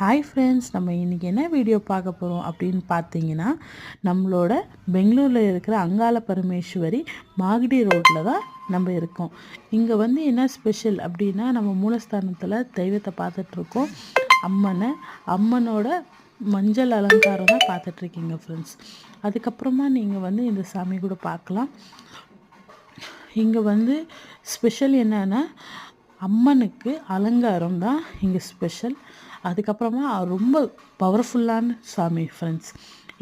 Hi friends, நம்ம இன்றைக்கி என்ன வீடியோ பார்க்க போகிறோம் அப்படின்னு பார்த்தீங்கன்னா, நம்மளோட பெங்களூரில் இருக்கிற அங்காள பரமேஸ்வரி மாகடி ரோட்டில் தான் நம்ம இருக்கோம். இங்கே வந்து என்ன ஸ்பெஷல் அப்படின்னா, நம்ம மூலஸ்தானத்தில் தெய்வத்தை பார்த்துட்ருக்கோம். அம்மனோட மஞ்சள் அலங்காரம் தான் பார்த்துட்ருக்கீங்க ஃப்ரெண்ட்ஸ். அதுக்கப்புறமா நீங்கள் வந்து இந்த சாமி கூட பார்க்கலாம். இங்கே வந்து ஸ்பெஷல் என்னன்னா, அம்மனுக்கு அலங்காரம் தான் இங்கே ஸ்பெஷல். அதுக்கப்புறமா ரொம்ப பவர்ஃபுல்லான சாமி ஃப்ரெண்ட்ஸ்.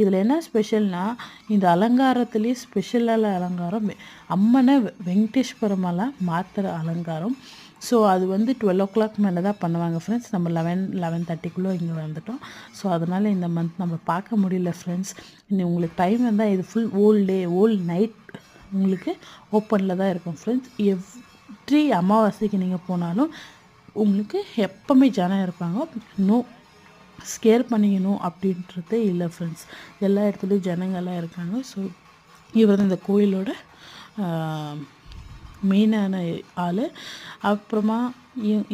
இதில் என்ன ஸ்பெஷல்னால், இந்த அலங்காரத்துலேயே ஸ்பெஷலான அலங்காரம் அம்மனை வெங்கடேஸ்வரமெல்லாம் மாற்றுற அலங்காரம். ஸோ அது வந்து 12 o'clock மேலே தான் பண்ணுவாங்க ஃப்ரெண்ட்ஸ். நம்ம 11:30 இங்கே வந்துட்டோம். ஸோ அதனால் இந்த மந்த் நம்ம பார்க்க முடியல ஃப்ரெண்ட்ஸ். இன்னும் உங்களுக்கு டைம் இருந்தால் இது ஃபுல் ஓல் நைட் உங்களுக்கு ஓப்பனில் தான் இருக்கும் ஃப்ரெண்ட்ஸ். எவ்ரி அமாவாசைக்கு நீங்கள் போனாலும் உங்களுக்கு எப்போவுமே ஜனம் இருப்பாங்க. நோ ஸ்கேர் பண்ணிக்கணும் அப்படின்றதே இல்லை ஃப்ரெண்ட்ஸ். எல்லா இடத்துலையும் ஜனங்கள்லாம் இருக்காங்க. ஸோ இவர் இந்த கோயிலோட மெயினான ஆள். அப்புறமா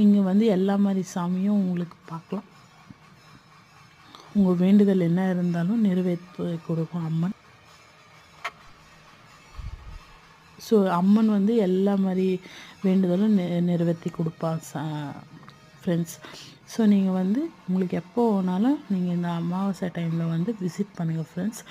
இங்கே வந்து எல்லா மாதிரி சாமியும் உங்களுக்கு பார்க்கலாம். உங்கள் வேண்டுதல் என்ன இருந்தாலும் நிறைவேற்றி கொடுக்கும் அம்மன். ஸோ அம்மன் வந்து எல்லா மாதிரி வேண்டுதலும் நிறைவேற்றி கொடுப்பான் ஃப்ரெண்ட்ஸ். ஸோ நீங்கள் வந்து உங்களுக்கு எப்போ வேணாலும் நீங்கள் இந்த அமாவாசை டைமில் வந்து விசிட் பண்ணுங்கள் ஃப்ரெண்ட்ஸ்.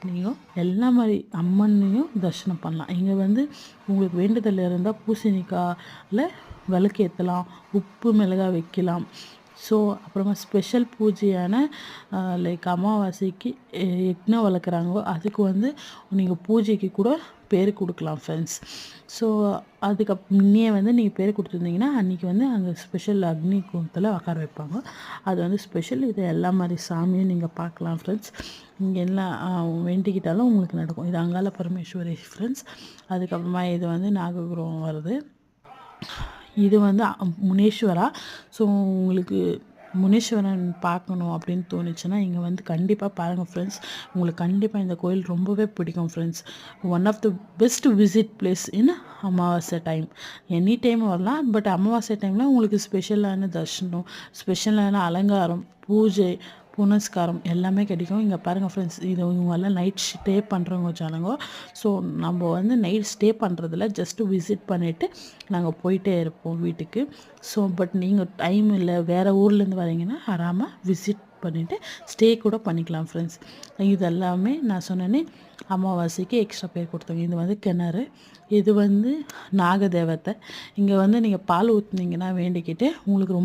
நீங்கள் எல்லா மாதிரி அம்மனையும் தரிசனம் பண்ணலாம். இங்கே வந்து உங்களுக்கு வேண்டுதல் இருந்தால் பூசணிக்காயில் விளக்கு ஏற்றலாம், உப்பு மிளகாய் வைக்கலாம். ஸோ அப்புறமா ஸ்பெஷல் பூஜையான லைக் அமாவாசைக்கு யக்ஞம் வளர்க்குறாங்க, அதுக்கு வந்து நீங்கள் பூஜைக்கு கூட பேர் கொடுக்கலாம் ஃப்ரெண்ட்ஸ். ஸோ முன்னே வந்து நீங்கள் பேர் கொடுத்துருந்தீங்கன்னா அன்றைக்கி வந்து அங்கே ஸ்பெஷல் அக்னி குண்டத்தில் உட்கார வைப்பாங்க. அது வந்து ஸ்பெஷல். இது எல்லா மாதிரி சாமியும் நீங்கள் பார்க்கலாம் ஃப்ரெண்ட்ஸ். இங்கே எல்லாம் வேண்டிக்கிட்டாலும் உங்களுக்கு நடக்கும். இது அங்காள பரமேஸ்வரி ஃப்ரெண்ட்ஸ். அதுக்கப்புறமா இது வந்து நாககுரம் வருது. இது வந்து முனீஸ்வரா. ஸோ உங்களுக்கு முனீஸ்வரன் பார்க்கணும் அப்படின்னு தோணுச்சுன்னா இங்கே வந்து கண்டிப்பாக பாருங்கள் ஃப்ரெண்ட்ஸ். உங்களுக்கு கண்டிப்பாக இந்த கோயில் ரொம்பவே பிடிக்கும் friends. One of the best visit place in Amavasai time. Any time வரலாம், பட் அமாவாசை டைமில் உங்களுக்கு ஸ்பெஷலான தர்ஷனம், ஸ்பெஷலான அலங்காரம், பூஜை புனஸ்காரம் எல்லாமே கிடைக்கும். இங்கே பாருங்கள் ஃப்ரெண்ட்ஸ், இது இவங்கெல்லாம் நைட் ஸ்டே பண்ணுறவங்க ஜனங்க. ஸோ நம்ம வந்து நைட் ஸ்டே பண்ணுறதில்ல, ஜஸ்ட்டு விசிட் பண்ணிவிட்டு நாங்கள் போயிட்டே இருப்போம் வீட்டுக்கு. ஸோ பட் நீங்கள் டைம் இல்லை, வேறு ஊர்லேருந்து வரீங்கன்னா ஆறாமல் விசிட் பண்ணிவிட்டு ஸ்டே கூட பண்ணிக்கலாம் ஃப்ரெண்ட்ஸ். இது எல்லாமே நான் சொன்னேன்னே அமாவாசைக்கு எக்ஸ்ட்ரா பேர் கொடுத்தோங்க. இது வந்து கிணறு, இது வந்து நாகதேவத்தை. இங்கே வந்து நீங்கள் பால் ஊற்றுனீங்கன்னா வேண்டிக்கிட்டு உங்களுக்கு ரொம்ப